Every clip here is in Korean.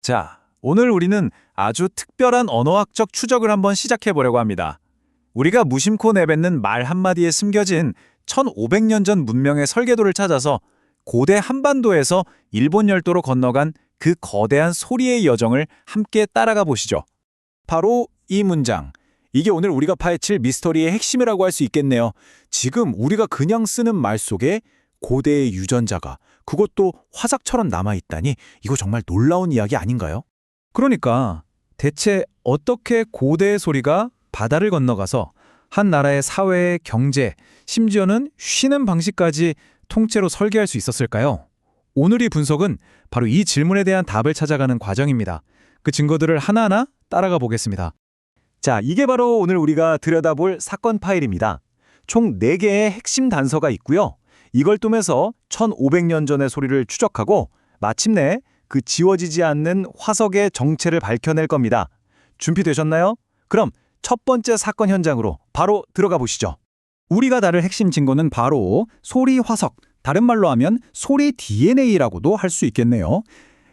자, 오늘 우리는 아주 특별한 언어학적 추적을 한번 시작해 보려고 합니다. 우리가 무심코 내뱉는 말 한마디에 숨겨진 1500년 전 문명의 설계도를 찾아서 고대 한반도에서 일본 열도로 건너간 그 거대한 소리의 여정을 함께 따라가 보시죠. 바로 이 문장. 이게 오늘 우리가 파헤칠 미스터리의 핵심이라고 할 수 있겠네요. 지금 우리가 그냥 쓰는 말 속에 고대의 유전자가 그것도 화석처럼 남아있다니 이거 정말 놀라운 이야기 아닌가요? 그러니까 대체 어떻게 고대의 소리가 바다를 건너가서 한 나라의 사회, 경제, 심지어는 쉬는 방식까지 통째로 설계할 수 있었을까요? 오늘 이 분석은 바로 이 질문에 대한 답을 찾아가는 과정입니다. 그 증거들을 하나하나 따라가 보겠습니다. 자, 이게 바로 오늘 우리가 들여다볼 사건 파일입니다. 총 4개의 핵심 단서가 있고요. 이걸 통해서 1500년 전의 소리를 추적하고 마침내 그 지워지지 않는 화석의 정체를 밝혀낼 겁니다. 준비되셨나요? 그럼 첫 번째 사건 현장으로 바로 들어가 보시죠. 우리가 다룰 핵심 증거는 바로 소리 화석, 다른 말로 하면 소리 DNA라고도 할 수 있겠네요.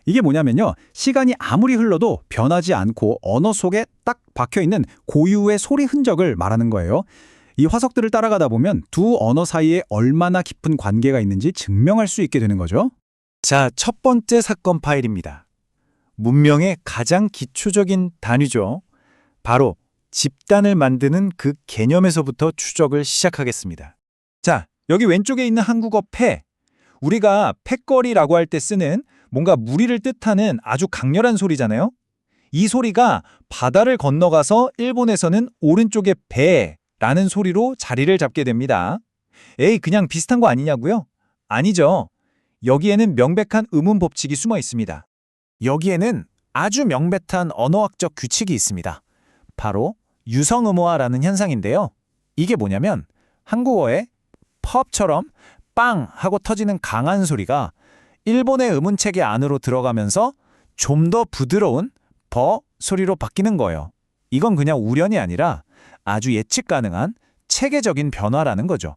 이게 뭐냐면요. 시간이 아무리 흘러도 변하지 않고 언어 속에 딱 박혀있는 고유의 소리 흔적을 말하는 거예요. 이 화석들을 따라가다 보면 두 언어 사이에 얼마나 깊은 관계가 있는지 증명할 수 있게 되는 거죠. 자, 첫 번째 사건 파일입니다. 문명의 가장 기초적인 단위죠. 바로 집단을 만드는 그 개념에서부터 추적을 시작하겠습니다. 자, 여기 왼쪽에 있는 한국어 패. 우리가 패거리라고 할 때 쓰는 뭔가 무리를 뜻하는 아주 강렬한 소리잖아요. 이 소리가 바다를 건너가서 일본에서는 오른쪽에 배라는 소리로 자리를 잡게 됩니다. 에이, 그냥 비슷한 거 아니냐고요? 아니죠. 여기에는 명백한 음운 법칙이 숨어 있습니다. 여기에는 아주 명백한 언어학적 규칙이 있습니다. 바로 유성음호화라는 현상인데요. 이게 뭐냐면 한국어의 펍처럼 빵 하고 터지는 강한 소리가 일본의 음운체계 안으로 들어가면서 좀 더 부드러운 버 소리로 바뀌는 거예요. 이건 그냥 우연이 아니라 아주 예측 가능한 체계적인 변화라는 거죠.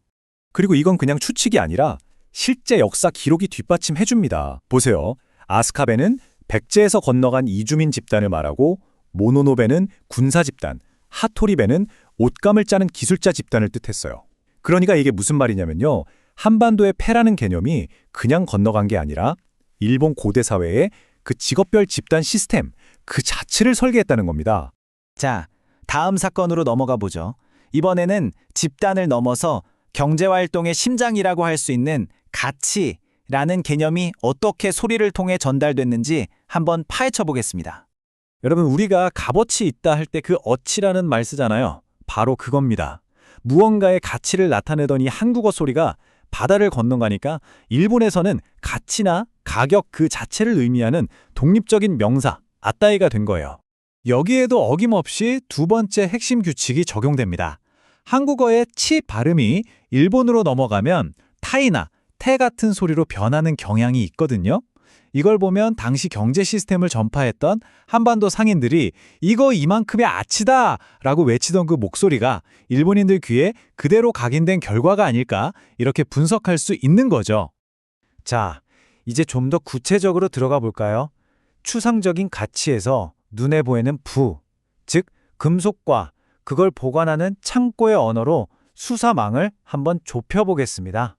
그리고 이건 그냥 추측이 아니라 실제 역사 기록이 뒷받침해줍니다. 보세요. 아스카베는 백제에서 건너간 이주민 집단을 말하고 모노노베는 군사 집단, 하토리베는 옷감을 짜는 기술자 집단을 뜻했어요. 그러니까 이게 무슨 말이냐면요. 한반도의 패라는 개념이 그냥 건너간 게 아니라 일본 고대 사회의 그 직업별 집단 시스템 그 자체를 설계했다는 겁니다. 자, 다음 사건으로 넘어가 보죠. 이번에는 집단을 넘어서 경제활동의 심장이라고 할 수 있는 가치라는 개념이 어떻게 소리를 통해 전달됐는지 한번 파헤쳐 보겠습니다. 여러분, 우리가 값어치 있다 할 때 그 어치라는 말 쓰잖아요. 바로 그겁니다. 무언가의 가치를 나타내던 이 한국어 소리가 바다를 건너가니까 일본에서는 가치나 가격 그 자체를 의미하는 독립적인 명사, 아따이가 된 거예요. 여기에도 어김없이 두 번째 핵심 규칙이 적용됩니다. 한국어의 치 발음이 일본으로 넘어가면 타이나 태 같은 소리로 변하는 경향이 있거든요. 이걸 보면 당시 경제 시스템을 전파했던 한반도 상인들이 이거 이만큼의 아치다 라고 외치던 그 목소리가 일본인들 귀에 그대로 각인된 결과가 아닐까 이렇게 분석할 수 있는 거죠. 자, 이제 좀 더 구체적으로 들어가 볼까요? 추상적인 가치에서 눈에 보이는 부, 즉 금속과 그걸 보관하는 창고의 언어로 수사망을 한번 좁혀보겠습니다.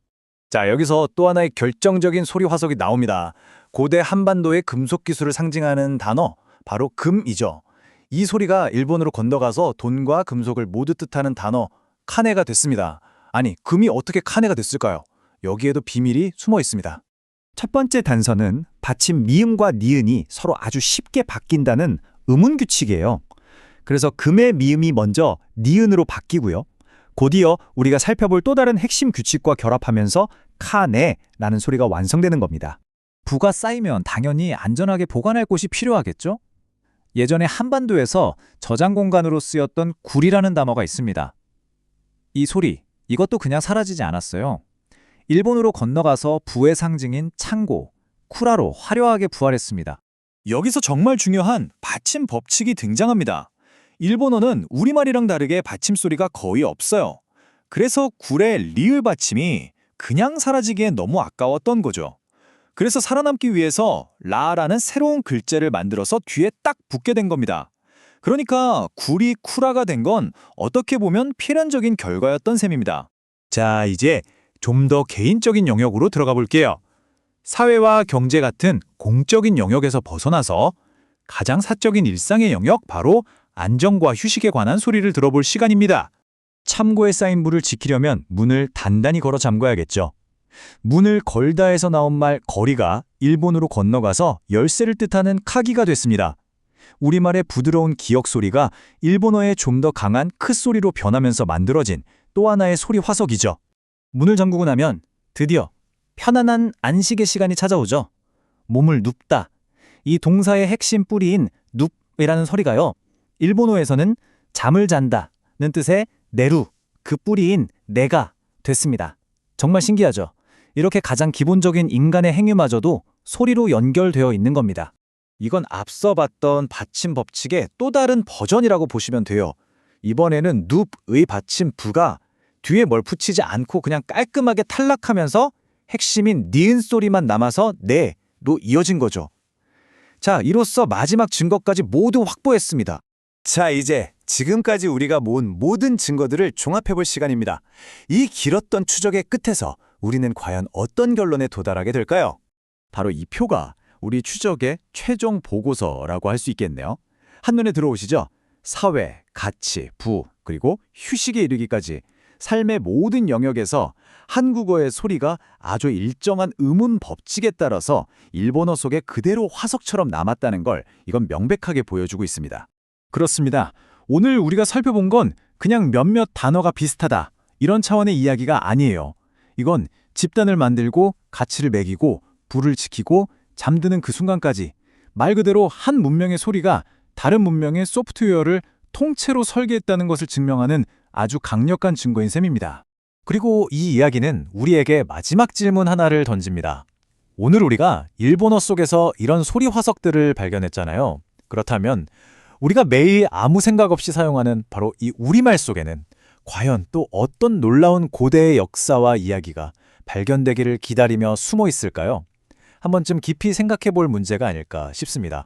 자, 여기서 또 하나의 결정적인 소리 화석이 나옵니다. 고대 한반도의 금속 기술을 상징하는 단어, 바로 금이죠. 이 소리가 일본으로 건너가서 돈과 금속을 모두 뜻하는 단어, 카네가 됐습니다. 아니, 금이 어떻게 카네가 됐을까요? 여기에도 비밀이 숨어 있습니다. 첫 번째 단서는 받침 미음과 니은이 서로 아주 쉽게 바뀐다는 음운 규칙이에요. 그래서 금의 미음이 먼저 니은으로 바뀌고요. 곧이어 우리가 살펴볼 또 다른 핵심 규칙과 결합하면서 카네라는 소리가 완성되는 겁니다. 부가 쌓이면 당연히 안전하게 보관할 곳이 필요하겠죠? 예전에 한반도에서 저장 공간으로 쓰였던 굴이라는 단어가 있습니다. 이 소리, 이것도 그냥 사라지지 않았어요. 일본으로 건너가서 부의 상징인 창고, 쿠라로 화려하게 부활했습니다. 여기서 정말 중요한 받침 법칙이 등장합니다. 일본어는 우리말이랑 다르게 받침 소리가 거의 없어요. 그래서 굴의 리을 받침이 그냥 사라지기엔 너무 아까웠던 거죠. 그래서 살아남기 위해서 라라는 새로운 글자를 만들어서 뒤에 딱 붙게 된 겁니다. 그러니까 굴이 쿠라가 된 건 어떻게 보면 필연적인 결과였던 셈입니다. 자, 이제 좀 더 개인적인 영역으로 들어가 볼게요. 사회와 경제 같은 공적인 영역에서 벗어나서 가장 사적인 일상의 영역, 바로 안정과 휴식에 관한 소리를 들어볼 시간입니다. 참고에 쌓인 물을 지키려면 문을 단단히 걸어 잠궈야겠죠. 문을 걸다에서 나온 말 거리가 일본어로 건너가서 열쇠를 뜻하는 카기가 됐습니다. 우리말의 부드러운 기역 소리가 일본어의 좀 더 강한 크 소리로 변하면서 만들어진 또 하나의 소리 화석이죠. 문을 잠그고 나면 드디어 편안한 안식의 시간이 찾아오죠. 몸을 눕다. 이 동사의 핵심 뿌리인 눕이라는 소리가요, 일본어에서는 잠을 잔다는 뜻의 내루, 그 뿌리인 내가 됐습니다. 정말 신기하죠? 이렇게 가장 기본적인 인간의 행위마저도 소리로 연결되어 있는 겁니다. 이건 앞서 봤던 받침 법칙의 또 다른 버전이라고 보시면 돼요. 이번에는 눕의 받침 부가 뒤에 뭘 붙이지 않고 그냥 깔끔하게 탈락하면서 핵심인 니은 소리만 남아서 네로 이어진 거죠. 자, 이로써 마지막 증거까지 모두 확보했습니다. 자, 이제 지금까지 우리가 모은 모든 증거들을 종합해볼 시간입니다. 이 길었던 추적의 끝에서 우리는 과연 어떤 결론에 도달하게 될까요? 바로 이 표가 우리 추적의 최종 보고서라고 할 수 있겠네요. 한눈에 들어오시죠? 사회, 가치, 부, 그리고 휴식에 이르기까지 삶의 모든 영역에서 한국어의 소리가 아주 일정한 음운 법칙에 따라서 일본어 속에 그대로 화석처럼 남았다는 걸 이건 명백하게 보여주고 있습니다. 그렇습니다. 오늘 우리가 살펴본 건 그냥 몇몇 단어가 비슷하다, 이런 차원의 이야기가 아니에요. 이건 집단을 만들고 가치를 매기고 부를 지키고 잠드는 그 순간까지 말 그대로 한 문명의 소리가 다른 문명의 소프트웨어를 통째로 설계했다는 것을 증명하는 아주 강력한 증거인 셈입니다. 그리고 이 이야기는 우리에게 마지막 질문 하나를 던집니다. 오늘 우리가 일본어 속에서 이런 소리 화석들을 발견했잖아요. 그렇다면 우리가 매일 아무 생각 없이 사용하는 바로 이 우리말 속에는 과연 또 어떤 놀라운 고대의 역사와 이야기가 발견되기를 기다리며 숨어 있을까요? 한 번쯤 깊이 생각해 볼 문제가 아닐까 싶습니다.